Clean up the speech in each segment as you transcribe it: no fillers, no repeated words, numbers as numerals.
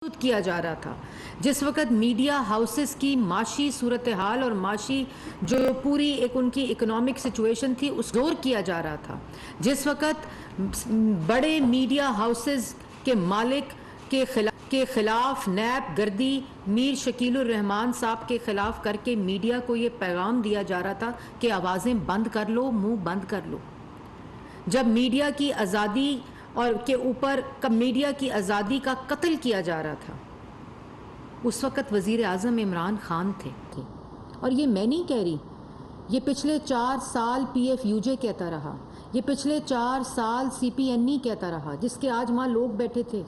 کیا جا رہا تھا، جس وقت میڈیا ہاؤسز کی معاشی صورتحال اور معاشی جو پوری ایک ان کی اکنامک سچویشن تھی اس زور کیا جا رہا تھا، جس وقت بڑے میڈیا ہاؤسز کے مالک کے خلاف نیب گردی میر شکیل الرحمان صاحب کے خلاف کر کے میڈیا کو یہ پیغام دیا جا رہا تھا کہ آوازیں بند کر لو، منہ بند کر لو۔ جب میڈیا کی آزادی اور کے اوپر میڈیا کی آزادی کا قتل کیا جا رہا تھا، اس وقت وزیر اعظم عمران خان تھے۔ اور یہ میں نہیں کہہ رہی، یہ پچھلے 4 سال پی ایف یو جے کہتا رہا، یہ پچھلے 4 سال سی پی این ای کہتا رہا، جس کے آج وہاں لوگ بیٹھے تھے،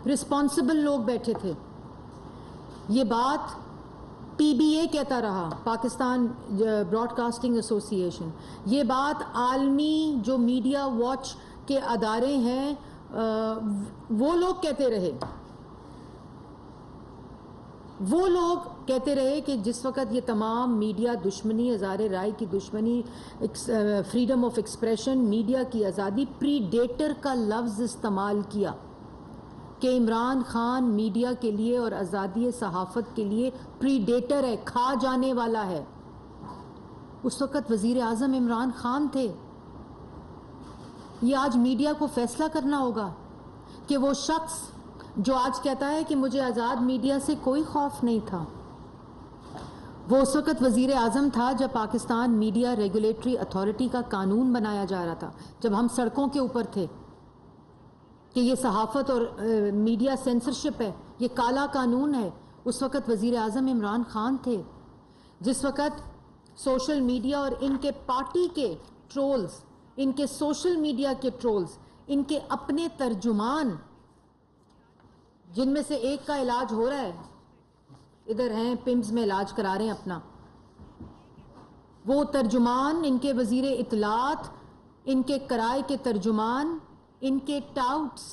رسپانسبل لوگ بیٹھے تھے۔ یہ بات پی بی اے کہتا رہا، پاکستان براڈ کاسٹنگ ایسوسی ایشن۔ یہ بات عالمی جو میڈیا واچ کے ادارے ہیں وہ لوگ کہتے رہے، وہ لوگ کہتے رہے کہ جس وقت یہ تمام میڈیا دشمنی، اظہار رائے کی دشمنی، فریڈم آف ایکسپریشن، میڈیا کی آزادی، پری ڈیٹر کا لفظ استعمال کیا کہ عمران خان میڈیا کے لیے اور آزادی صحافت کے لیے پری ڈیٹر ہے، کھا جانے والا ہے۔ اس وقت وزیر اعظم عمران خان تھے۔ یہ آج میڈیا کو فیصلہ کرنا ہوگا کہ وہ شخص جو آج کہتا ہے کہ مجھے آزاد میڈیا سے کوئی خوف نہیں تھا، وہ اس وقت وزیر اعظم تھا جب پاکستان میڈیا ریگولیٹری اتھارٹی کا قانون بنایا جا رہا تھا، جب ہم سڑکوں کے اوپر تھے کہ یہ صحافت اور میڈیا سینسرشپ ہے، یہ کالا قانون ہے۔ اس وقت وزیر اعظم عمران خان تھے۔ جس وقت سوشل میڈیا اور ان کے پارٹی کے ٹرولز، ان کے سوشل میڈیا کے ٹرولز، ان کے اپنے ترجمان، جن میں سے ایک کا علاج ہو رہا ہے، ادھر ہیں پمز میں علاج کرا رہے ہیں اپنا، وہ ترجمان، ان کے وزیر اطلاعات، ان کے کرائے کے ترجمان، ان کے ٹاؤٹس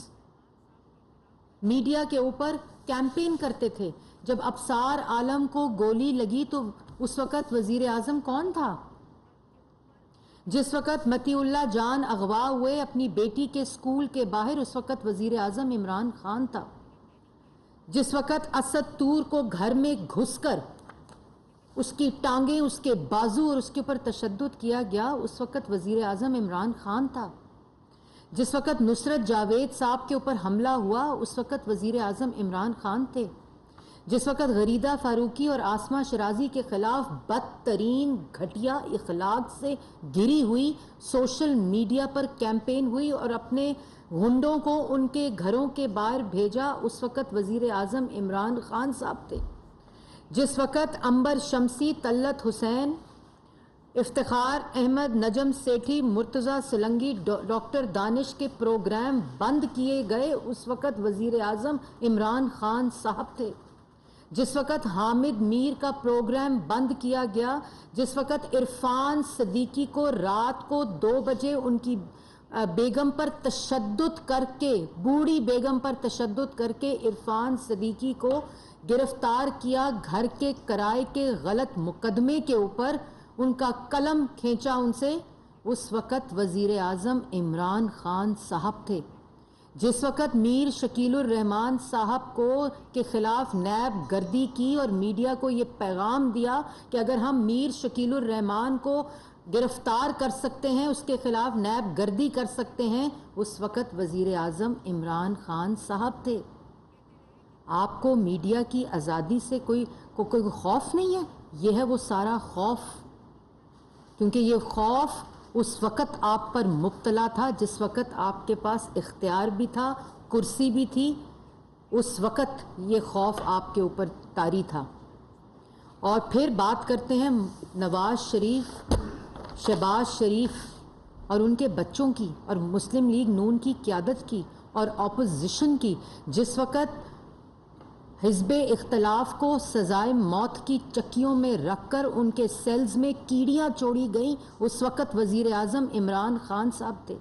میڈیا کے اوپر کیمپین کرتے تھے۔ جب ابصار عالم کو گولی لگی تو اس وقت وزیر اعظم کون تھا؟ جس وقت متی اللہ جان اغوا ہوئے اپنی بیٹی کے اسکول کے باہر، اس وقت وزیر اعظم عمران خان تھا۔ جس وقت اسد طور کو گھر میں گھس کر اس کی ٹانگیں، اس کے بازو اور اس کے اوپر تشدد کیا گیا، اس وقت وزیر اعظم عمران خان تھا۔ جس وقت نصرت جاوید صاحب کے اوپر حملہ ہوا، اس وقت وزیر اعظم عمران خان تھے۔ جس وقت غریدہ فاروقی اور آسمہ شرازی کے خلاف بدترین گھٹیا اخلاق سے گری ہوئی سوشل میڈیا پر کیمپین ہوئی اور اپنے غنڈوں کو ان کے گھروں کے باہر بھیجا، اس وقت وزیر اعظم عمران خان صاحب تھے۔ جس وقت عنبر شمسی، طلعت حسین، افتخار احمد، نجم سیٹھی، مرتضی سلنگی، ڈاکٹر دانش کے پروگرام بند کیے گئے، اس وقت وزیر اعظم عمران خان صاحب تھے۔ جس وقت حامد میر کا پروگرام بند کیا گیا، جس وقت عرفان صدیقی کو رات کو 2 بجے ان کی بیگم پر تشدد کر کے، بوڑھی بیگم پر تشدد کر کے عرفان صدیقی کو گرفتار کیا، گھر کے کرائے کے غلط مقدمے کے اوپر ان کا قلم کھینچا ان سے، اس وقت وزیر اعظم عمران خان صاحب تھے۔ جس وقت میر شکیل الرحمان صاحب کو کے خلاف نیب گردی کی اور میڈیا کو یہ پیغام دیا کہ اگر ہم میر شکیل الرحمان کو گرفتار کر سکتے ہیں، اس کے خلاف نیب گردی کر سکتے ہیں، اس وقت وزیر اعظم عمران خان صاحب تھے۔ آپ کو میڈیا کی آزادی سے کوئی خوف نہیں ہے؟ یہ ہے وہ سارا خوف، کیونکہ یہ خوف اس وقت آپ پر مبتلا تھا جس وقت آپ کے پاس اختیار بھی تھا، کرسی بھی تھی، اس وقت یہ خوف آپ کے اوپر طاری تھا۔ اور پھر بات کرتے ہیں نواز شریف، شہباز شریف اور ان کے بچوں کی اور مسلم لیگ نون کی قیادت کی اور اپوزیشن کی۔ جس وقت حزب اختلاف کو سزائے موت کی چکیوں میں رکھ کر ان کے سیلز میں کیڑیاں چوڑی گئیں، اس وقت وزیر اعظم عمران خان صاحب تھے۔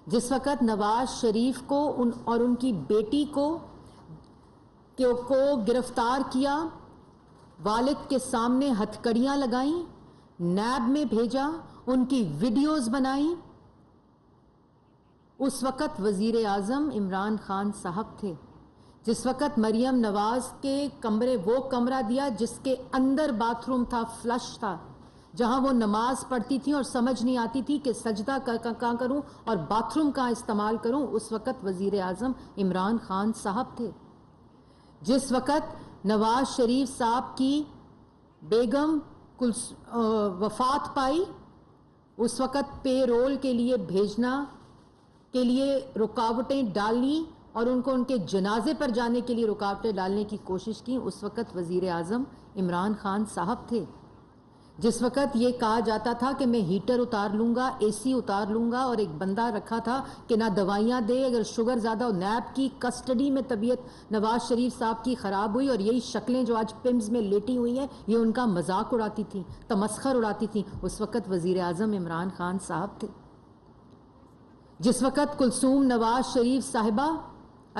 جس وقت نواز شریف کو اور ان کی بیٹی کو گرفتار کیا، والد کے سامنے ہتھکڑیاں لگائیں، نیب میں بھیجا، ان کی ویڈیوز بنائیں، اس وقت وزیر اعظم عمران خان صاحب تھے۔ جس وقت مریم نواز کے کمرے وہ کمرہ دیا جس کے اندر باتھ روم تھا، فلش تھا، جہاں وہ نماز پڑھتی تھی اور سمجھ نہیں آتی تھی کہ سجدہ کہاں کروں اور باتھ روم کہاں استعمال کروں، اس وقت وزیر اعظم عمران خان صاحب تھے۔ جس وقت نواز شریف صاحب کی بیگم وفات پائی، اس وقت پے رول کے لیے بھیجنا کے لیے رکاوٹیں ڈالی اور ان کو ان کے جنازے پر جانے کے لیے رکاوٹیں ڈالنے کی کوشش کی، اس وقت وزیر اعظم عمران خان صاحب تھے۔ جس وقت یہ کہا جاتا تھا کہ میں ہیٹر اتار لوں گا، اے سی اتار لوں گا، اور ایک بندہ رکھا تھا کہ نہ دوائیاں دے، اگر شوگر زیادہ ہو، نیب کی کسٹڈی میں طبیعت نواز شریف صاحب کی خراب ہوئی، اور یہی شکلیں جو آج پمز میں لیٹی ہوئی ہیں یہ ان کا مذاق اڑاتی تھیں، تمسخر اڑاتی تھیں، اس وقت وزیر اعظم عمران خان صاحب تھے۔ جس وقت کلثوم نواز شریف صاحبہ،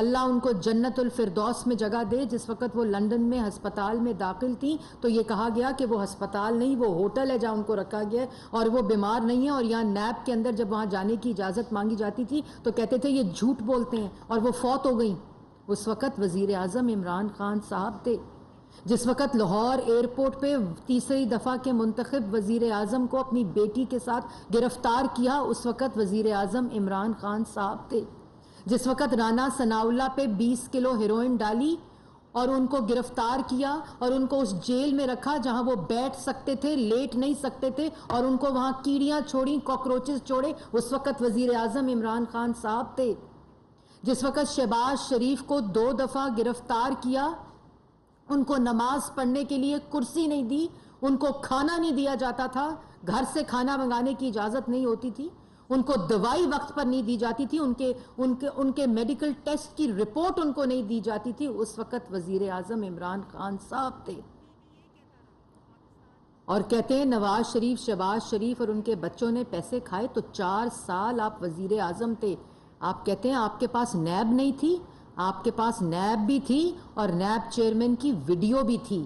اللہ ان کو جنت الفردوس میں جگہ دے، جس وقت وہ لندن میں ہسپتال میں داخل تھی تو یہ کہا گیا کہ وہ ہسپتال نہیں، وہ ہوٹل ہے جہاں ان کو رکھا گیا ہے اور وہ بیمار نہیں ہے، اور یہاں نیب کے اندر جب وہاں جانے کی اجازت مانگی جاتی تھی تو کہتے تھے یہ جھوٹ بولتے ہیں، اور وہ فوت ہو گئیں، اس وقت وزیر اعظم عمران خان صاحب تھے۔ جس وقت لاہور ایئرپورٹ پہ تیسری دفعہ کے منتخب وزیر اعظم کو اپنی بیٹی کے ساتھ گرفتار کیا، اس وقت وزیر اعظم عمران خان صاحب تھے۔ جس وقت رانا ثناء اللہ پہ 20 کلو ہیروئن ڈالی اور ان کو گرفتار کیا اور ان کو اس جیل میں رکھا جہاں وہ بیٹھ سکتے تھے، لیٹ نہیں سکتے تھے، اور ان کو وہاں کیڑیاں چھوڑیں، کاکروچز چھوڑے، اس وقت وزیر اعظم عمران خان صاحب تھے۔ جس وقت شہباز شریف کو 2 دفعہ گرفتار کیا، ان کو نماز پڑھنے کے لیے کرسی نہیں دی، ان کو کھانا نہیں دیا جاتا تھا، گھر سے کھانا منگانے کی اجازت نہیں ہوتی تھی، ان کو دوائی وقت پر نہیں دی جاتی تھی، ان کے میڈیکل ٹیسٹ کی رپورٹ ان کو نہیں دی جاتی تھی، اس وقت وزیر اعظم عمران خان صاحب تھے۔ اور کہتے ہیں نواز شریف، شہباز شریف اور ان کے بچوں نے پیسے کھائے تو 4 سال آپ وزیر اعظم تھے۔ آپ کہتے ہیں آپ کے پاس نیب نہیں تھی، آپ کے پاس نیب بھی تھی اور نیب چیئرمین کی ویڈیو بھی تھی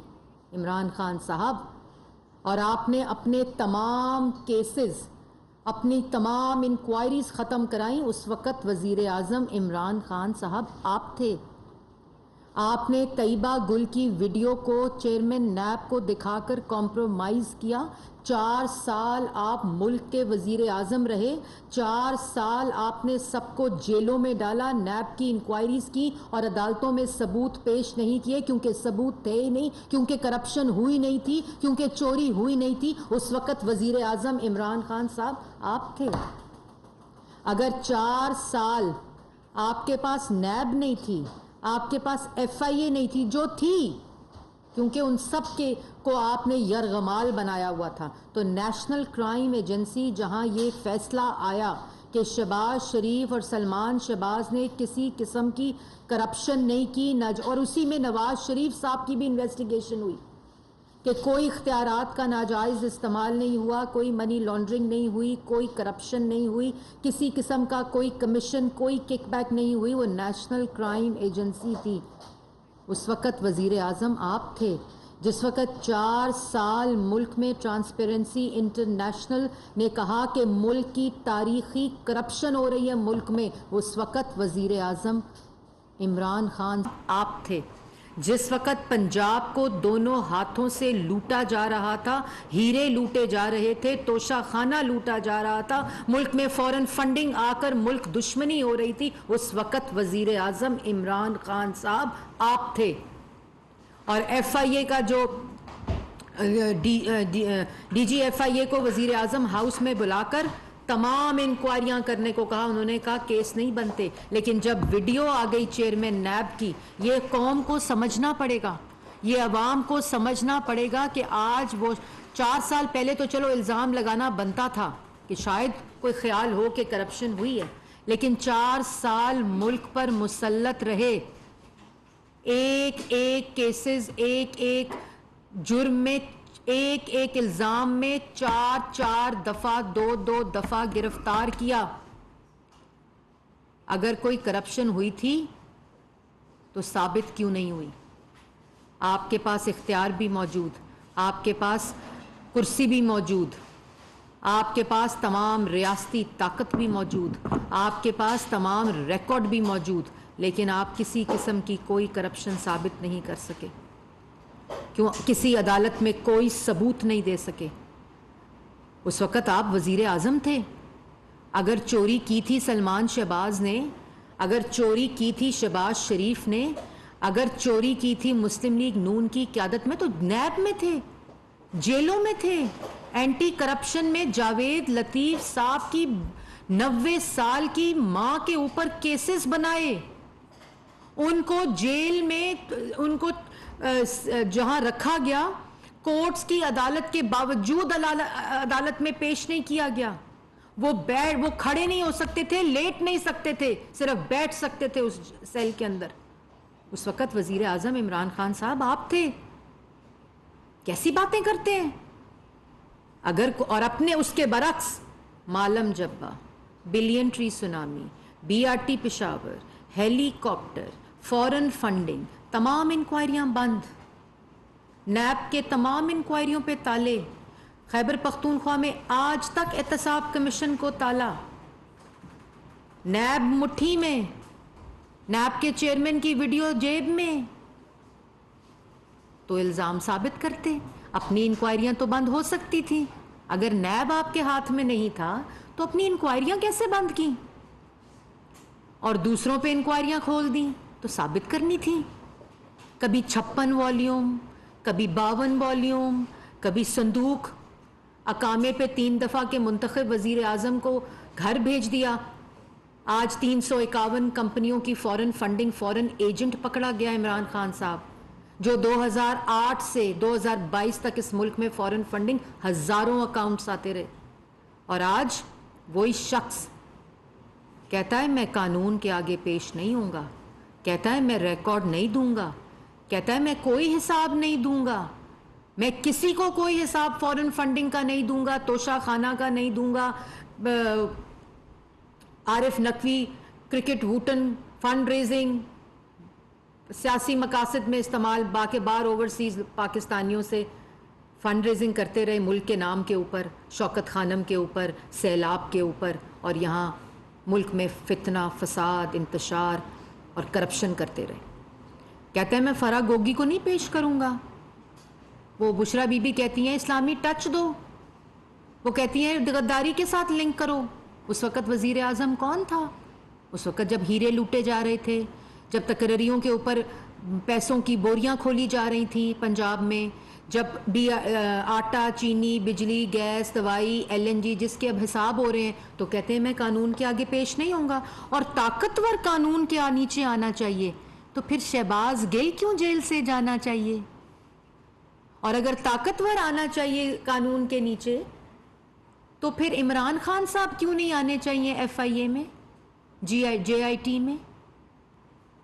عمران خان صاحب، اور آپ نے اپنے تمام کیسز، اپنی تمام انکوائریز ختم کرائیں، اس وقت وزیر اعظم عمران خان صاحب آپ تھے۔ آپ نے طیبہ گل کی ویڈیو کو چیئرمین نیب کو دکھا کر کمپرومائز کیا۔ 4 سال آپ ملک کے وزیر اعظم رہے، 4 سال آپ نے سب کو جیلوں میں ڈالا، نیب کی انکوائریز کی اور عدالتوں میں ثبوت پیش نہیں کیے، کیونکہ ثبوت تھے ہی نہیں، کیونکہ کرپشن ہوئی نہیں تھی، کیونکہ چوری ہوئی نہیں تھی، اس وقت وزیر اعظم عمران خان صاحب آپ تھے۔ اگر 4 سال آپ کے پاس نیب نہیں تھی، آپ کے پاس ایف آئی اے نہیں تھی، جو تھی کیونکہ ان سب کے کو آپ نے یرغمال بنایا ہوا تھا، تو نیشنل کرائم ایجنسی جہاں یہ فیصلہ آیا کہ شہباز شریف اور سلمان شہباز نے کسی قسم کی کرپشن نہیں کی، اور اسی میں نواز شریف صاحب کی بھی انویسٹیگیشن ہوئی کہ کوئی اختیارات کا ناجائز استعمال نہیں ہوا، کوئی منی لانڈرنگ نہیں ہوئی، کوئی کرپشن نہیں ہوئی، کسی قسم کا کوئی کمیشن، کوئی کک بیک نہیں ہوئی، وہ نیشنل کرائم ایجنسی تھی، اس وقت وزیر اعظم آپ تھے۔ جس وقت 4 سال ملک میں ٹرانسپیرنسی انٹرنیشنل نے کہا کہ ملک کی تاریخی کرپشن ہو رہی ہے ملک میں، اس وقت وزیر اعظم عمران خان آپ تھے۔ جس وقت پنجاب کو دونوں ہاتھوں سے لوٹا جا رہا تھا، ہیرے لوٹے جا رہے تھے، توشہ خانہ لوٹا جا رہا تھا، ملک میں فورن فنڈنگ آ کر ملک دشمنی ہو رہی تھی، اس وقت وزیر اعظم عمران خان صاحب آپ تھے۔ اور ایف آئی اے کا جو ڈی جی ایف آئی اے کو وزیر اعظم ہاؤس میں بلا کر تمام انکوائریاں کرنے کو کہا، انہوں نے کہا کیس نہیں بنتے، لیکن جب ویڈیو آ گئی چیئرمین نیب کی، یہ قوم کو سمجھنا پڑے گا، یہ عوام کو سمجھنا پڑے گا کہ آج وہ 4 سال پہلے تو چلو الزام لگانا بنتا تھا کہ شاید کوئی خیال ہو کہ کرپشن ہوئی ہے، لیکن 4 سال ملک پر مسلط رہے، ایک ایک کیسز، ایک ایک جرم میں، ایک ایک الزام میں 4 دفعہ 2 دفعہ گرفتار کیا۔ اگر کوئی کرپشن ہوئی تھی تو ثابت کیوں نہیں ہوئی؟ آپ کے پاس اختیار بھی موجود، آپ کے پاس کرسی بھی موجود، آپ کے پاس تمام ریاستی طاقت بھی موجود، آپ کے پاس تمام ریکارڈ بھی موجود، لیکن آپ کسی قسم کی کوئی کرپشن ثابت نہیں کر سکے، کیوں؟ کسی عدالت میں کوئی ثبوت نہیں دے سکے۔ اس وقت آپ وزیر اعظم تھے۔ اگر چوری کی تھی سلمان شہباز نے، اگر چوری کی تھی شہباز شریف نے، اگر چوری کی تھی مسلم لیگ نون کی قیادت میں، تو نیب میں تھے، جیلوں میں تھے۔ اینٹی کرپشن میں جاوید لطیف صاحب کی 90 سال کی ماں کے اوپر کیسز بنائے، ان کو جیل میں، ان کو جہاں رکھا گیا کورٹس کی عدالت کے باوجود عدالت میں پیش نہیں کیا گیا۔ وہ کھڑے نہیں ہو سکتے تھے، لیٹ نہیں سکتے تھے، صرف بیٹھ سکتے تھے اس سیل کے اندر۔ اس وقت وزیر اعظم عمران خان صاحب آپ تھے۔ کیسی باتیں کرتے ہیں؟ اور اپنے اس کے برعکس Malam Jabba, billion tree tsunami, B R T Peshawar, helicopter, foreign funding, تمام انکوائریاں بند، نیب کے تمام انکوائریوں پہ تالے، خیبر پختونخوا میں آج تک احتساب کمیشن کو تالا، نیب مٹھی میں، نیب کے چیئرمین کی ویڈیو جیب میں۔ تو الزام ثابت کرتے، اپنی انکوائریاں تو بند ہو سکتی تھی۔ اگر نیب آپ کے ہاتھ میں نہیں تھا تو اپنی انکوائریاں کیسے بند کی اور دوسروں پہ انکوائریاں کھول دیں؟ تو ثابت کرنی تھی۔ کبھی 56 والیوم، کبھی 52 والیوم، کبھی صندوق، اقامے پہ 3 دفعہ کے منتخب وزیر اعظم کو گھر بھیج دیا۔ آج 351 کمپنیوں کی فورن فنڈنگ، فورن ایجنٹ پکڑا گیا عمران خان صاحب، جو 2008 سے 2022 تک اس ملک میں فورن فنڈنگ ہزاروں اکاؤنٹس آتے رہے۔ اور آج وہی شخص کہتا ہے میں قانون کے آگے پیش نہیں ہوں گا، کہتا ہے میں ریکارڈ نہیں دوں گا، کہتا ہے میں کوئی حساب نہیں دوں گا، میں کسی کو کوئی حساب فورن فنڈنگ کا نہیں دوں گا، توشہ خانہ کا نہیں دوں گا، عارف نقوی کرکٹ ووٹن فنڈ ریزنگ سیاسی مقاصد میں استعمال، باقی بار اوورسیز پاکستانیوں سے فنڈ ریزنگ کرتے رہے ملک کے نام کے اوپر، شوکت خانم کے اوپر، سیلاب کے اوپر، اور یہاں ملک میں فتنہ، فساد، انتشار اور کرپشن کرتے رہے۔ کہتے ہیں میں فرح گوگی کو نہیں پیش کروں گا۔ وہ بشرا بی بی کہتی ہیں اسلامی ٹچ دو، وہ کہتی ہیں غداری کے ساتھ لنک کرو۔ اس وقت وزیر اعظم کون تھا؟ اس وقت جب ہیرے لوٹے جا رہے تھے، جب تقرریوں کے اوپر پیسوں کی بوریاں کھولی جا رہی تھیں پنجاب میں، جب بھی آٹا، چینی، بجلی، گیس، دوائی، LNG جس کے اب حساب ہو رہے ہیں، تو کہتے ہیں میں قانون کے آگے پیش نہیں ہوں گا۔ اور طاقتور قانون کے نیچے آنا چاہیے، تو پھر شہباز گل کیوں جیل سے جانا چاہیے؟ اور اگر طاقتور آنا چاہیے قانون کے نیچے، تو پھر عمران خان صاحب کیوں نہیں آنے چاہیے FIA میں، JIT میں؟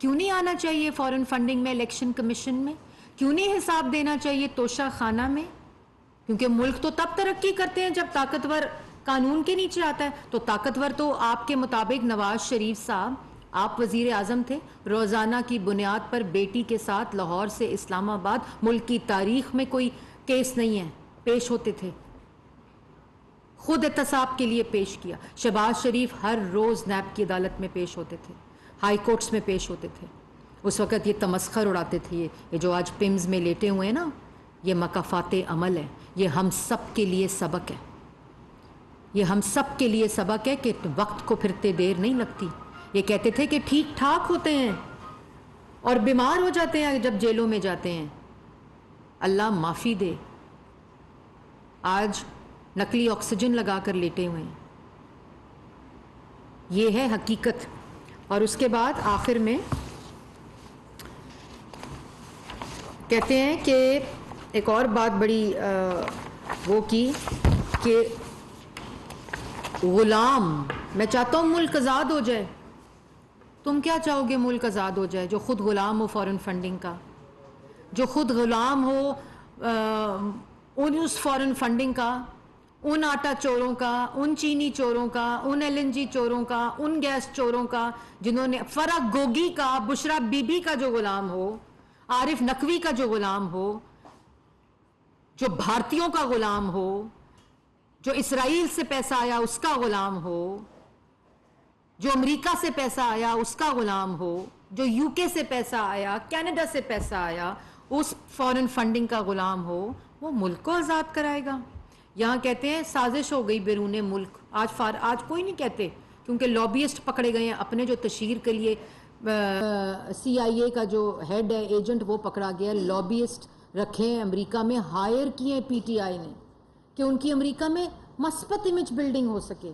کیوں نہیں آنا چاہیے فورن فنڈنگ میں، الیکشن کمیشن میں؟ کیوں نہیں حساب دینا چاہیے توشہ خانہ میں؟ کیونکہ ملک تو تب ترقی کرتے ہیں جب طاقتور قانون کے نیچے آتا ہے۔ تو طاقتور تو آپ کے مطابق نواز شریف صاحب، آپ وزیر اعظم تھے، روزانہ کی بنیاد پر بیٹی کے ساتھ لاہور سے اسلام آباد، ملک کی تاریخ میں کوئی کیس نہیں ہے، پیش ہوتے تھے، خود احتساب کے لیے پیش کیا۔ شہباز شریف ہر روز نیب کی عدالت میں پیش ہوتے تھے، ہائی کورٹس میں پیش ہوتے تھے۔ اس وقت یہ تمسخر اڑاتے تھے، یہ جو آج پمز میں لیٹے ہوئے ہیں نا، یہ مکافات عمل ہے، یہ ہم سب کے لیے سبق ہے، یہ ہم سب کے لیے سبق ہے کہ وقت کو پھرتے دیر نہیں لگتی۔ یہ کہتے تھے کہ ٹھیک ٹھاک ہوتے ہیں اور بیمار ہو جاتے ہیں جب جیلوں میں جاتے ہیں، اللہ معافی دے، آج نقلی آکسیجن لگا کر لیٹے ہوئے ہیں۔ یہ ہے حقیقت۔ اور اس کے بعد آخر میں کہتے ہیں کہ ایک اور بات بڑی وہ کی کہ غلام، میں چاہتا ہوں ملک آزاد ہو جائے۔ تم کیا چاہو گے؟ ملک آزاد ہو جائے جو خود غلام ہو فورن فنڈنگ کا، جو خود غلام ہو اس فورن فنڈنگ کا، ان آٹا چوروں کا، ان چینی چوروں کا، ان LNG چوروں کا، ان گیس چوروں کا، جنہوں نے فرح گوگی کا، بشرا بی بی کا جو غلام ہو، عارف نقوی کا جو غلام ہو، جو بھارتیوں کا غلام ہو، جو اسرائیل سے پیسہ آیا اس کا غلام ہو، جو امریکہ سے پیسہ آیا اس کا غلام ہو، جو یو کے سے پیسہ آیا, کینیڈا سے پیسہ آیا, اس فورن فنڈنگ کا غلام ہو, وہ ملک کو آزاد کرائے گا. یہاں کہتے ہیں سازش ہو گئی بیرون ملک. آج کوئی نہیں کہتے, کیونکہ لابیسٹ پکڑے گئے ہیں اپنے, جو تشہیر کے لیے سی آئی اے کا جو ہیڈ ہے, ایجنٹ, وہ پکڑا گیا. لابیسٹ رکھے ہیں امریکہ میں, ہائر کیے ہیں پی ٹی آئی نے, کہ ان کی امریکہ میں مثبت امیج بلڈنگ ہو سکے,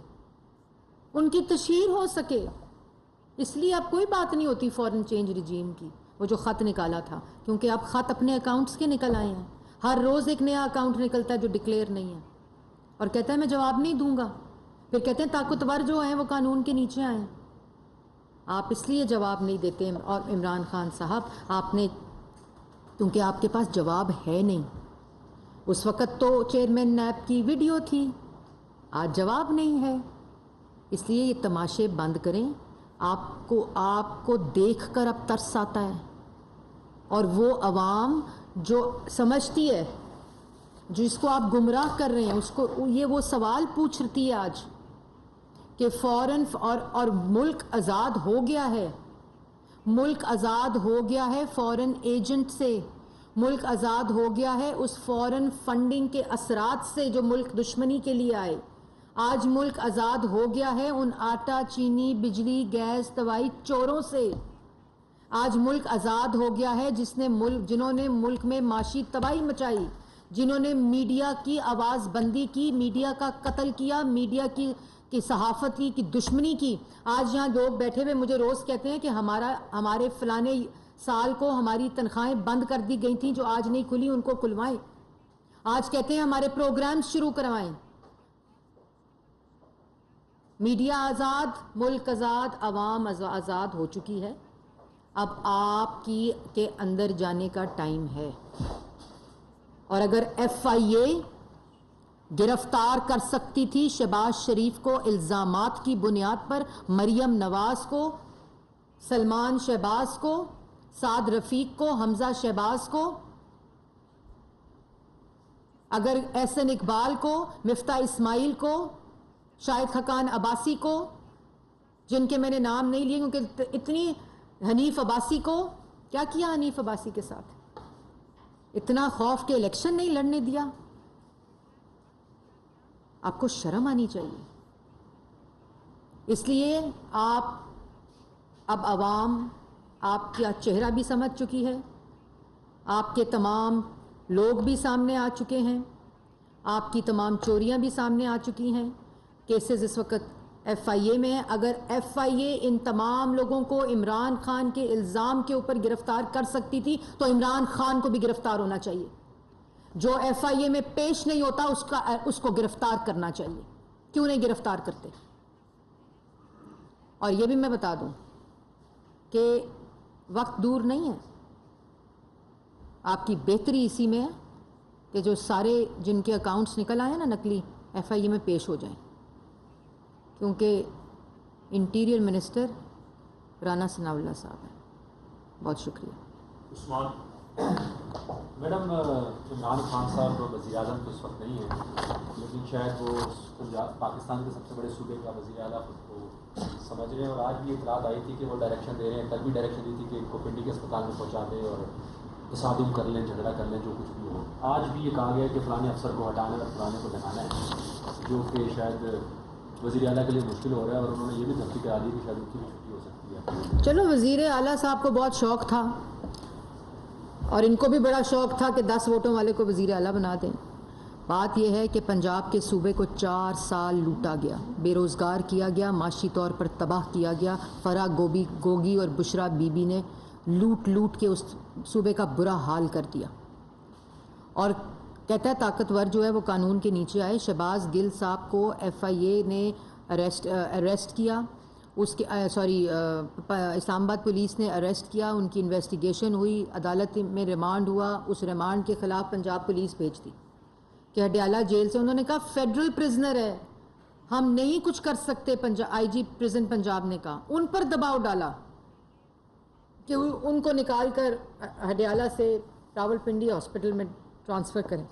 ان کی تشہیر ہو سکے. اس لیے اب کوئی بات نہیں ہوتی فورن چینج رجیم کی. وہ جو خط نکالا تھا, کیونکہ اب خط اپنے اکاؤنٹس کے نکل آئے ہیں. ہر روز ایک نیا اکاؤنٹ نکلتا ہے جو ڈکلیئر نہیں ہے, اور کہتا ہے میں جواب نہیں دوں گا. پھر کہتے ہیں طاقتور جو ہیں وہ قانون کے نیچے آئیں. آپ اس لیے جواب نہیں دیتے. اور عمران خان صاحب, آپ نے, کیونکہ آپ کے پاس جواب ہے نہیں. اس وقت تو چیئرمین نیب کی ویڈیو تھی, آج جواب نہیں ہے. اس لیے یہ تماشے بند کریں. آپ کو دیکھ کر اب ترس آتا ہے. اور وہ عوام جو سمجھتی ہے, جس کو آپ گمراہ کر رہے ہیں, اس کو یہ وہ سوال پوچھتی ہے آج کہ فورن اور ملک آزاد ہو گیا ہے. ملک آزاد ہو گیا ہے فورن ایجنٹ سے. ملک آزاد ہو گیا ہے اس فورن فنڈنگ کے اثرات سے جو ملک دشمنی کے لیے آئے. آج ملک آزاد ہو گیا ہے ان آٹا, چینی, بجلی, گیس, دوائی چوروں سے. آج ملک آزاد ہو گیا ہے جنہوں نے ملک میں معاشی تباہی مچائی, جنہوں نے میڈیا کی آواز بندی کی, میڈیا کا قتل کیا, میڈیا کی صحافت کی دشمنی کی. آج یہاں لوگ بیٹھے ہوئے مجھے روز کہتے ہیں کہ ہمارے فلانے سال کو ہماری تنخواہیں بند کر دی گئی تھیں جو آج نہیں کھلی, ان کو کھلوائیں. آج کہتے ہیں ہمارے پروگرامز شروع کروائیں. میڈیا آزاد, ملک آزاد, عوام آزاد ہو چکی ہے. اب آپ کے اندر جانے کا ٹائم ہے. اور اگر ایف آئی اے گرفتار کر سکتی تھی شہباز شریف کو الزامات کی بنیاد پر, مریم نواز کو, سلمان شہباز کو, سعد رفیق کو, حمزہ شہباز کو, اگر احسن اقبال کو, مفتاح اسماعیل کو, شاہد خاقان عباسی کو, جن کے میں نے نام نہیں لیے کیونکہ اتنی, حنیف عباسی کو, کیا کیا حنیف عباسی کے ساتھ؟ اتنا خوف کہ الیکشن نہیں لڑنے دیا. آپ کو شرم آنی چاہیے. اس لیے اب عوام آپ کا چہرہ بھی سمجھ چکی ہے, آپ کے تمام لوگ بھی سامنے آ چکے ہیں, آپ کی تمام چوریاں بھی سامنے آ چکی ہیں. کیسز اس وقت ایف آئی اے میں ہیں. اگر ایف آئی اے ان تمام لوگوں کو عمران خان کے الزام کے اوپر گرفتار کر سکتی تھی تو عمران خان کو بھی گرفتار ہونا چاہیے. جو ایف آئی اے میں پیش نہیں ہوتا اس کو گرفتار کرنا چاہیے. کیوں نہیں گرفتار کرتے؟ اور یہ بھی میں بتا دوں کہ وقت دور نہیں ہے. آپ کی بہتری اسی میں ہے کہ جو سارے جن کے اکاؤنٹس نکل آئے نا نقلی, ایف آئی اے میں پیش ہو جائیں. کیونکہ انٹیریئر منسٹر رانا ثناء اللہ صاحب ہیں. بہت شکریہ. عثمان میڈم, عمران خان صاحب وزیر اعظم تو اس وقت نہیں ہیں, لیکن شاید وہ پاکستان کے سب سے بڑے صوبے کا وزیر اعلیٰ خود کو سمجھ رہے ہیں. اور آج بھی اطلاعات آئی تھی کہ وہ ڈائریکشن دے رہے ہیں, کل بھی ڈائریکشن دی تھی کہ ان کو پنڈی کے اسپتال میں پہنچا دیں اور تصادم کر لیں, جھگڑا کر لیں, جو کچھ بھی ہو. آج بھی یہ کہا گیا کہ فلانے افسر کو ہٹانا ہے اور فلانے کو لگانا ہے, جو کہ شاید وزیر اعلیٰ کے لیے مشکل ہو رہا ہے. اور انہوں نے یہ بھی تفصیل کرا دی کہ شاید ان کی بھی چھٹی ہو سکتی ہے. چلو, وزیر اعلیٰ صاحب کو بہت شوق تھا اور ان کو بھی بڑا شوق تھا کہ 10 ووٹوں والے کو وزیر اعلیٰ بنا دیں. بات یہ ہے کہ پنجاب کے صوبے کو 4 سال لوٹا گیا, بے روزگار کیا گیا, معاشی طور پر تباہ کیا گیا. فرح گوگی اور بشرا بی بی نے لوٹ کے اس صوبے کا برا حال کر دیا. اور کہتا ہے طاقتور جو ہے وہ قانون کے نیچے آئے. شہباز گل صاحب کو ایف آئی اے نے اریسٹ کیا, اس کے اسلام آباد پولیس نے اریسٹ کیا, ان کی انویسٹیگیشن ہوئی, عدالت میں ریمانڈ ہوا. اس ریمانڈ کے خلاف پنجاب پولیس بھیج دی کہ ہڈیالہ جیل سے. انہوں نے کہا فیڈرل پرزنر ہے, ہم نہیں کچھ کر سکتے. آئی جی پرزن پنجاب نے کہا, ان پر دباؤ ڈالا کہ ان کو نکال کر ہڈیالہ سے راولپنڈی ہاسپٹل میں ٹرانسفر کریں,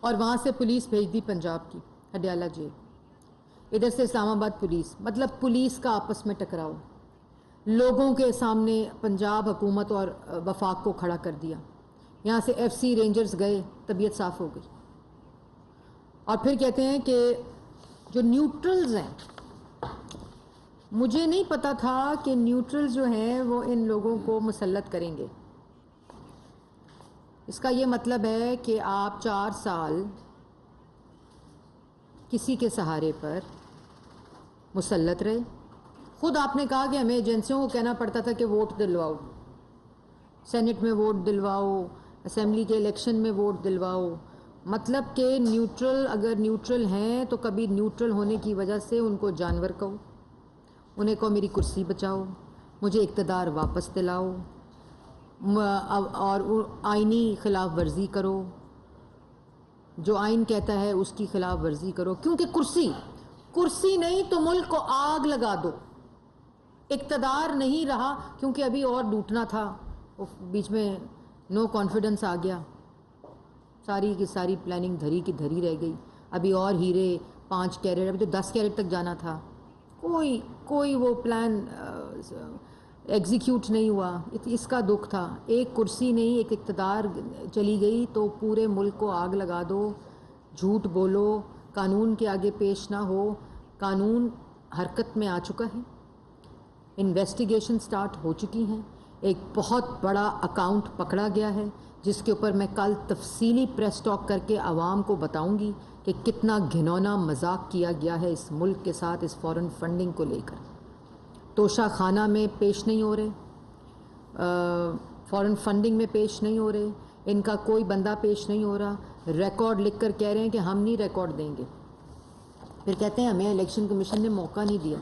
اور وہاں سے پولیس بھیج دی پنجاب کی ہڈیالہ جیل. ادھر سے اسلام آباد پولیس, مطلب پولیس کا آپس میں ٹکراؤ. لوگوں کے سامنے پنجاب حکومت اور وفاق کو کھڑا کر دیا. یہاں سے ایف سی رینجرز گئے, طبیعت صاف ہو گئی. اور پھر کہتے ہیں کہ جو نیوٹرلز ہیں, مجھے نہیں پتا تھا کہ نیوٹرلز جو ہیں وہ ان لوگوں کو مسلط کریں گے. اس کا یہ مطلب ہے کہ آپ 4 سال کسی کے سہارے پر مسلط رہے. خود آپ نے کہا کہ ہمیں ایجنسیوں کو کہنا پڑتا تھا کہ ووٹ دلواؤ, سینٹ میں ووٹ دلواؤ, اسمبلی کے الیکشن میں ووٹ دلواؤ. مطلب کہ نیوٹرل اگر نیوٹرل ہیں تو کبھی نیوٹرل ہونے کی وجہ سے ان کو جانور کہو, انہیں کہو میری کرسی بچاؤ, مجھے اقتدار واپس دلاؤ, اور آئینی خلاف ورزی کرو, جو آئین کہتا ہے اس کی خلاف ورزی کرو. کیونکہ کرسی نہیں تو ملک کو آگ لگا دو. اقتدار نہیں رہا کیونکہ ابھی اور لوٹنا تھا, بیچ میں نو کانفیڈنس آ گیا, ساری کی ساری پلاننگ دھری کی دھری رہ گئی. ابھی اور ہیرے 5 کیرٹ, ابھی تو 10 کیرٹ تک جانا تھا, کوئی وہ پلان ایگزیکیوٹ نہیں ہوا. اس کا دکھ تھا. ایک کرسی نہیں, ایک اقتدار چلی گئی تو پورے ملک کو آگ لگا دو, جھوٹ بولو, قانون کے آگے پیش نہ ہو. قانون حرکت میں آ چکا ہے, انویسٹیگیشن سٹارٹ ہو چکی ہیں. ایک بہت بڑا اکاؤنٹ پکڑا گیا ہے جس کے اوپر میں کل تفصیلی پریس ٹاک کر کے عوام کو بتاؤں گی کہ کتنا گھنونا مذاق کیا گیا ہے اس ملک کے ساتھ اس فورن فنڈنگ کو لے کر. توشہ خانہ میں پیش نہیں ہو رہے, فورن فنڈنگ میں پیش نہیں ہو رہے, ان کا کوئی بندہ پیش نہیں ہو رہا. ریکارڈ لکھ کر کہہ رہے ہیں کہ ہم نہیں ریکارڈ دیں گے. پھر کہتے ہیں ہمیں الیکشن کمیشن نے موقع نہیں دیا.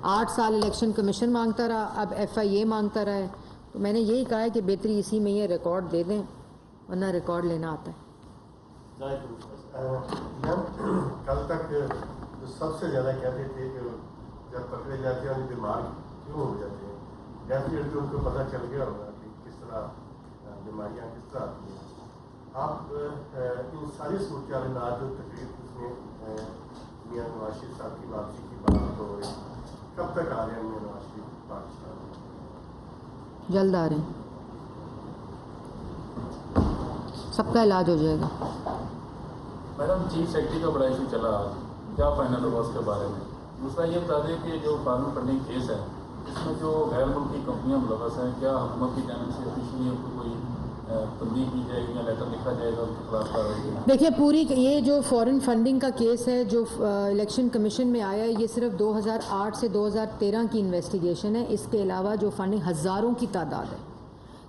8 سال الیکشن کمیشن مانگتا رہا, اب ایف آئی اے مانگتا رہا ہے. تو میں نے یہی کہا ہے کہ بہتری اسی میں یہ ریکارڈ دے دیں, ورنہ ریکارڈ لینا آتا ہے. کل تک سب سے زیادہ کہتے تھے کہ جب پکڑے جاتے ہیں ان بیمار کیوں ہو جاتے ہیں, ڈیفینیٹلی ان کو پتہ چل گیا ہوگا کہ کس طرح بیماریاں کس طرح آتی ہیں. آپ ان ساری صورتحال میں آج جو تقریر اس میں میاں نواز شریف صاحب کی واپسی کی بات ہو رہی, کب تک آ رہے ہیں میاں نواز شریف پاکستان؟ جلد آ رہے ہیں, سب کا علاج ہو جائے گا. میڈم چیف سیکرٹری کا بڑا ایشو چلا آج, کیا فائنل ہوگا اس کے بارے میں؟ دوسرا یہ بتا دیں کہ جو قانون فنڈنگ کیس ہے اس میں جو غیر ملکی کمپنیاں ملوث ہیں, کیا حکومت کی جانب سے آفیشلی ان کو کوئی تنبیہ کی جائے گی یا لیٹر لکھا جائے گا ان کے خلاف کارروائی؟ دیکھیے پوری یہ جو فورن فنڈنگ کا کیس ہے جو الیکشن کمیشن میں آیا ہے, یہ صرف 2008 سے 2013 کی انویسٹیگیشن ہے. اس کے علاوہ جو فنڈنگ ہزاروں کی تعداد ہے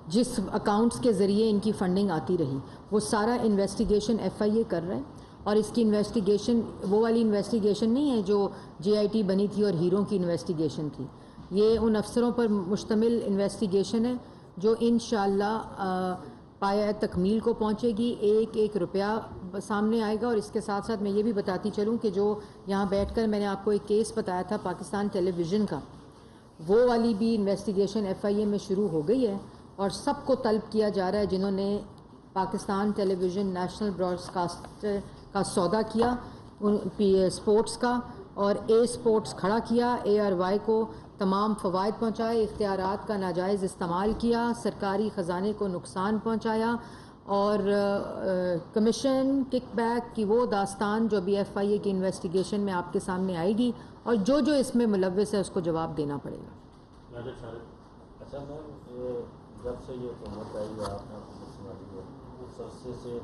جس اکاؤنٹس کے ذریعے ان کی فنڈنگ آتی رہی, وہ سارا انویسٹیگیشن ایف آئی اے کر رہا ہے. اور اس کی انویسٹیگیشن وہ والی انویسٹیگیشن نہیں ہے جو جے آئی ٹی بنی تھی اور ہیروں کی انویسٹیگیشن تھی. یہ ان افسروں پر مشتمل انویسٹیگیشن ہے جو انشاءاللہ پایہ تکمیل کو پہنچے گی. ایک روپیہ سامنے آئے گا. اور اس کے ساتھ ساتھ میں یہ بھی بتاتی چلوں کہ جو یہاں بیٹھ کر میں نے آپ کو ایک کیس بتایا تھا پاکستان ٹیلی ویژن کا, وہ والی بھی انویسٹیگیشن ایف آئی اے میں شروع ہو گئی ہے. اور سب کو طلب کیا جا رہا ہے جنہوں نے پاکستان ٹیلی ویژن نیشنل براڈ کاسٹ کا سودا کیا, اسپورٹس کا, اور اے اسپورٹس کھڑا کیا, اے آر وائی کو تمام فوائد پہنچائے, اختیارات کا ناجائز استعمال کیا, سرکاری خزانے کو نقصان پہنچایا, اور کمیشن کک بیک کی وہ داستان جو ابھی ایف آئی اے کی انویسٹیگیشن میں آپ کے سامنے آئے گی, اور جو اس میں ملوث ہے اس کو جواب دینا پڑے گا. اچھا میم, جب سے یہ حکومت آئی ہے آپ نے حکومت سنبھالی ہے اس عرصے سے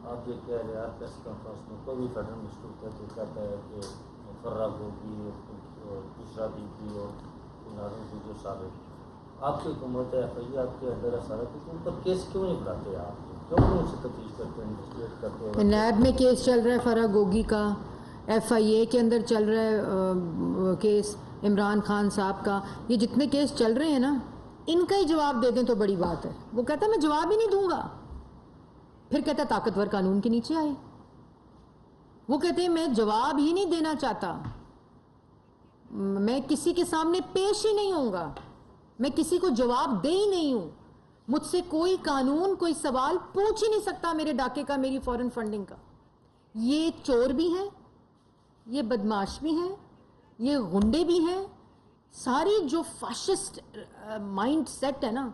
آپ یہ کہہ رہے ہیں پریس کانفرنس میں کوئی بھی فیڈرل منسٹر کہتا ہے کہ فرق ہوگی اور دوسرا بی پی اور ناظرین کی جو سابق آپ کی حکومت ہے ایف آئی اے آپ کے اندر ہے سارا کچھ, ان پر کیس کیوں نہیں بڑھاتے آپ, کیوں نہیں ان سے تفتیش کرتے ہیں, انویسٹیگیٹ کرتے ہیں؟ نیب میں کیس چل رہا ہے فرح گوگی کا, ایف آئی اے کے اندر چل رہا ہے کیس عمران خان صاحب کا. یہ جتنے کیس چل رہے ہیں نا, ان کا ہی جواب دے دیں تو بڑی بات ہے. وہ کہتا ہے میں جواب ہی نہیں دوں گا, پھر کہتا ہے طاقتور قانون کے نیچے آئے. وہ کہتے ہیں میں جواب ہی نہیں دینا چاہتا, میں کسی کے سامنے پیش ہی نہیں ہوں گا, میں کسی کو جواب دے ہی نہیں ہوں, مجھ سے کوئی قانون کوئی سوال پوچھ ہی نہیں سکتا میرے ڈاکے کا, میری فورن فنڈنگ کا. یہ چور بھی ہیں, یہ بدماش بھی ہیں, یہ غنڈے بھی ہیں, ساری جو فاشسٹ مائنڈ سیٹ ہے نا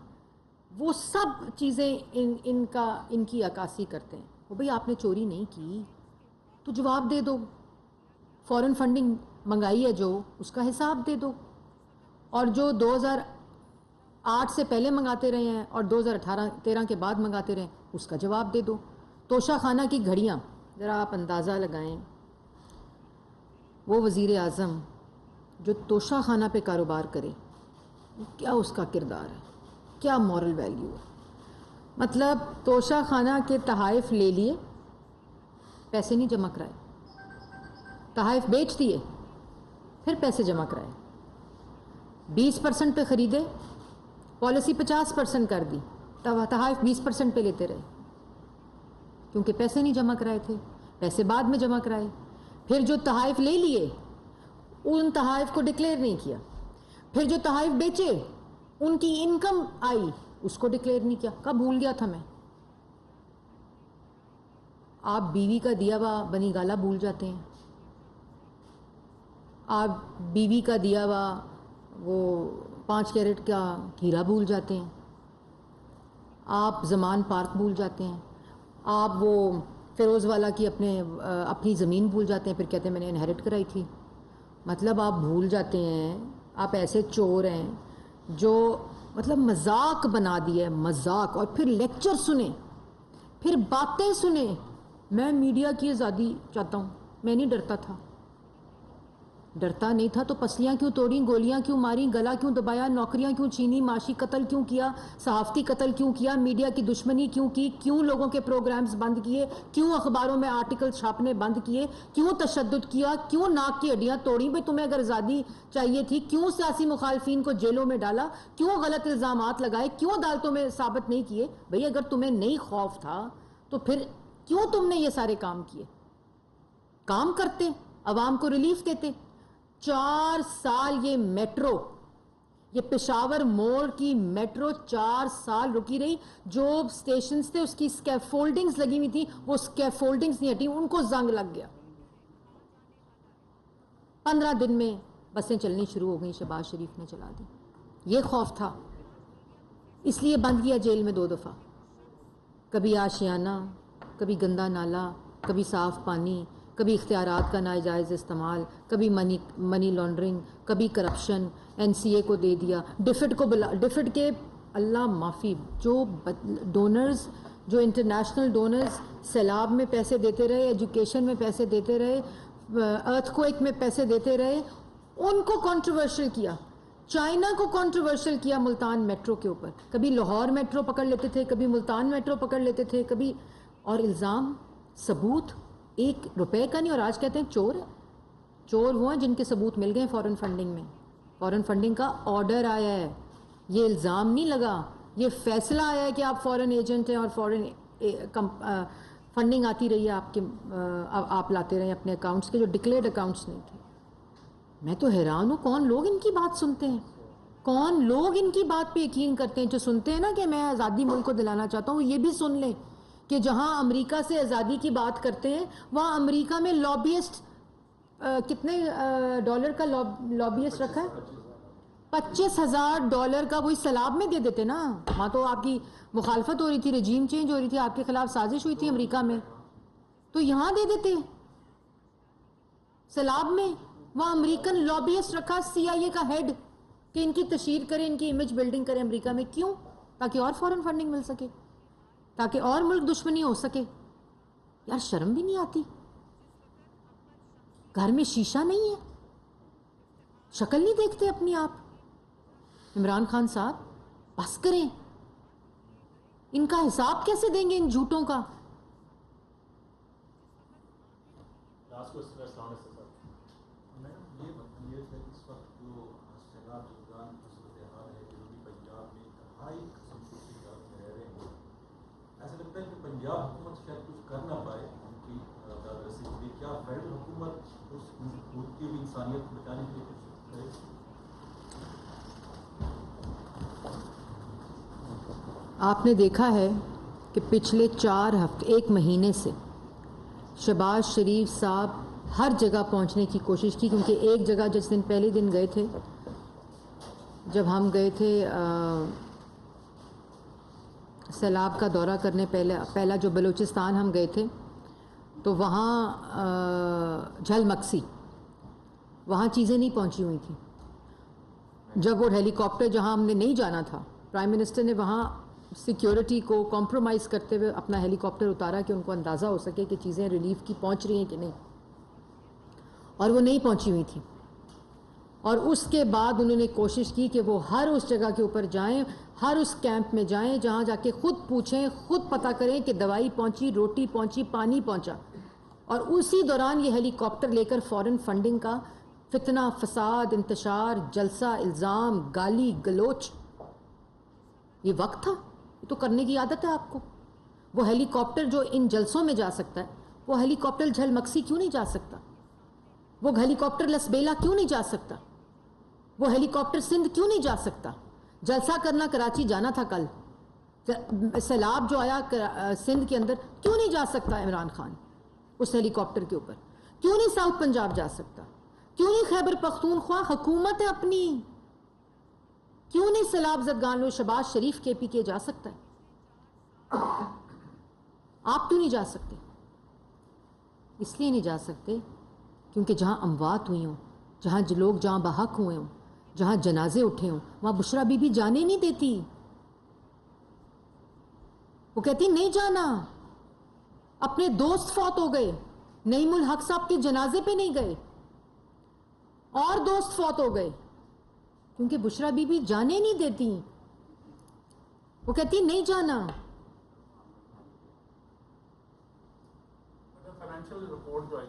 وہ سب چیزیں ان کی عکاسی کرتے ہیں. وہ بھئی آپ نے چوری نہیں کی تو جواب دے دو, فورن فنڈنگ منگائی ہے جو اس کا حساب دے دو, اور جو 2008 سے پہلے منگاتے رہے ہیں اور 2013 کے بعد منگاتے رہے ہیں اس کا جواب دے دو. توشہ خانہ کی گھڑیاں ذرا آپ اندازہ لگائیں, وہ وزیر اعظم جو توشہ خانہ پہ کاروبار کرے کیا اس کا کردار ہے, کیا مورل ویلیو ہے. مطلب توشہ خانہ کے تحائف لے لیے, پیسے نہیں جمع کرائے, تحائف بیچ دیے پھر پیسے جمع کرائے, 20% پہ خریدے, پالیسی 50% کر دی, تحائف 20% پہ لیتے رہے کیونکہ پیسے نہیں جمع کرائے تھے, پیسے بعد میں جمع کرائے. پھر جو تحائف لے لیے ان تحائف کو ڈکلیئر نہیں کیا, پھر جو تحائف بیچے ان کی انکم آئی اس کو ڈکلیئر نہیں کیا. کب بھول گیا تھا میں. آپ بیوی کا دیا ہوا بنی گالا بھول جاتے ہیں, آپ بیوی کا دیا ہوا وہ 5 کیرٹ کا ہیرا بھول جاتے ہیں, آپ زمان پارک بھول جاتے ہیں, آپ وہ فیروز والا کی اپنی زمین بھول جاتے ہیں, پھر کہتے ہیں میں نے انہیرٹ کرائی تھی. مطلب آپ بھول جاتے ہیں, آپ ایسے چور ہیں جو مطلب مذاق بنا دیا ہے, مذاق. اور پھر لیکچر سنیں, پھر باتیں سنیں. میں میڈیا کی آزادی چاہتا ہوں, میں نہیں ڈرتا تھا. ڈرتا نہیں تھا تو پسلیاں کیوں توڑیں, گولیاں کیوں ماری, گلا کیوں دبایا, نوکریاں کیوں چھینی, معاشی قتل کیوں کیا, صحافتی قتل کیوں کیا, میڈیا کی دشمنی کیوں کی, کیوں لوگوں کے پروگرامز بند کیے, کیوں اخباروں میں آرٹیکل چھاپنے بند کیے, کیوں تشدد کیا, کیوں ناک کی ہڈیاں توڑی. بھئی تمہیں اگر آزادی چاہیے تھی کیوں سیاسی مخالفین کو جیلوں میں ڈالا, کیوں غلط الزامات لگائے, کیوں عدالتوں میں ثابت نہیں کیے. بھئی اگر تمہیں نہیں خوف تھا تو پھر کیوں تم نے یہ سارے کام کیے. کام کرتے, عوام کو ریلیف دیتے. 4 سال یہ میٹرو, یہ پشاور موڑ کی میٹرو 4 سال رکی رہی. جو سٹیشنز تھے اس کی اسکیفولڈنگز لگی ہوئی تھی, وہ اسکیفولڈنگز نہیں ہٹی, ان کو زنگ لگ گیا. 15 دن میں بسیں چلنی شروع ہو گئیں, شہباز شریف نے چلا دی. یہ خوف تھا, اس لیے بند کیا جیل میں 2 دفعہ. کبھی آشیانہ, کبھی گندا نالا, کبھی صاف پانی, کبھی اختیارات کا ناجائز استعمال, کبھی منی لانڈرنگ, کبھی کرپشن. NCA کو دے دیا, ڈفٹ کے اللہ معافی جو ڈونرز, جو انٹرنیشنل ڈونرز سیلاب میں پیسے دیتے رہے, ایجوکیشن میں پیسے دیتے رہے, ارتھ کوئک میں پیسے دیتے رہے, ان کو کنٹروورشل کیا. چائنا کو کنٹروورشل کیا ملتان میٹرو کے اوپر. کبھی لاہور میٹرو پکڑ لیتے تھے, کبھی ملتان میٹرو پکڑ لیتے تھے, کبھی. اور الزام, ثبوت $1 کا نہیں. اور آج کہتے ہیں چور ہے. چور وہ ہیں جن کے ثبوت مل گئے فورن فنڈنگ میں. فورن فنڈنگ کا آرڈر آیا ہے, یہ الزام نہیں لگا, یہ فیصلہ آیا ہے کہ آپ فورن ایجنٹ ہیں اور فورن فنڈنگ آتی رہی ہے آپ کے, آپ لاتے رہے اپنے اکاؤنٹس کے جو ڈکلیئرڈ اکاؤنٹس نہیں تھے. میں تو حیران ہوں کون لوگ ان کی بات سنتے ہیں, کون لوگ ان کی بات پہ یقین کرتے ہیں. جو سنتے ہیں نا کہ میں آزادی ملک کو دلانا چاہتا ہوں, یہ بھی سن لیں کہ جہاں امریکہ سے آزادی کی بات کرتے ہیں وہاں امریکہ میں لابیسٹ کتنے ڈالر کا لابیسٹ رکھا ہے, $25,000 کا. وہی سیلاب میں دے دیتے نا. وہاں تو آپ کی مخالفت ہو رہی تھی, رجیم چینج ہو رہی تھی, آپ کے خلاف سازش ہوئی تھی امریکہ میں, تو یہاں دے دیتے سیلاب میں. وہاں امریکن لابیسٹ رکھا, CIA کا ہیڈ, کہ ان کی تشہیر کرے, ان کی امیج بلڈنگ کرے امریکہ میں. کیوں؟ تاکہ اور فورن فنڈنگ مل سکے, تاکہ اور ملک دشمنی ہو سکے. یار شرم بھی نہیں آتی. گھر میں شیشہ نہیں ہے, شکل نہیں دیکھتے اپنی آپ. عمران خان صاحب بس کریں, ان کا حساب کیسے دیں گے ان جھوٹوں کا. یہ بتائیے کہ اس وقت جو سیلاب زدگان کی صورتحال ہے جنوبی پنجاب میں انتہائی قسم کی حالت میں رہ رہے ہیں, ایسا لگتا ہے کہ پنجاب حکومت شاید کچھ کر نہ پائے ان کی داد رسی کے لیے. کیا فیڈرل حکومت اس ملک کی انسانیت کو بچانے کے لیے کچھ کرے؟ آپ نے دیکھا ہے کہ پچھلے 4 ہفتے 1 مہینے سے شہباز شریف صاحب ہر جگہ پہنچنے کی کوشش کی, کیونکہ ایک جگہ جس دن پہلے دن گئے تھے جب ہم گئے تھے سیلاب کا دورہ کرنے پہلا جو بلوچستان ہم گئے تھے تو وہاں جھل مکسی وہاں چیزیں نہیں پہنچی ہوئی تھیں. جب وہ ہیلی کاپٹر جہاں ہم نے نہیں جانا تھا پرائم منسٹر نے وہاں سیکیورٹی کو کمپرومائز کرتے ہوئے اپنا ہیلی کاپٹر اتارا کہ ان کو اندازہ ہو سکے کہ چیزیں ریلیف کی پہنچ رہی ہیں کہ نہیں, اور وہ نہیں پہنچی ہوئی تھیں. اور اس کے بعد انہوں نے کوشش کی کہ وہ ہر اس جگہ کے اوپر جائیں, ہر اس کیمپ میں جائیں جہاں جا کے خود پوچھیں, خود پتہ کریں کہ دوائی پہنچی, روٹی پہنچی, پانی پہنچا. اور اسی دوران یہ ہیلی کاپٹر لے کر فورن فنڈنگ کا فتنہ, فساد, انتشار, جلسہ, الزام, گالی گلوچ, یہ وقت تھا. یہ تو کرنے کی عادت ہے آپ کو. وہ ہیلی کاپٹر جو ان جلسوں میں جا سکتا ہے, وہ ہیلی کاپٹر جھل مکسی کیوں نہیں جا سکتا؟ وہ ہیلی کاپٹر لسبیلا کیوں نہیں جا سکتا؟ وہ ہیلی کاپٹر سندھ کیوں نہیں جا سکتا؟ جلسہ کرنا کراچی جانا تھا کل. سیلاب جو آیا سندھ کے اندر, کیوں نہیں جا سکتا عمران خان اس ہیلی کاپٹر کے اوپر؟ کیوں نہیں ساؤتھ پنجاب جا سکتا؟ کیوں نہیں خیبر پختونخوا حکومت ہے اپنی, کیوں نہیں سیلاب زدگان شہباز شریف کے پی کے جا سکتا ہے؟ آپ کیوں نہیں جا سکتے؟ اس لیے نہیں جا سکتے کیونکہ جہاں اموات ہوئی ہوں, جہاں لوگ جہاں بحق ہوئے ہوں, جہاں جنازے اٹھے ہوں, وہاں بشرا بی بی جانے نہیں دیتی. وہ کہتی نہیں جانا. اپنے دوست فوت ہو گئے, نعیم الحق صاحب کے جنازے پہ نہیں گئے, اور دوست فوت ہو گئے کیونکہ بشرا بی بی جانے نہیں دیتی. وہ کہتی نہیں جانا. فائنینشیل رپورٹ جو آئی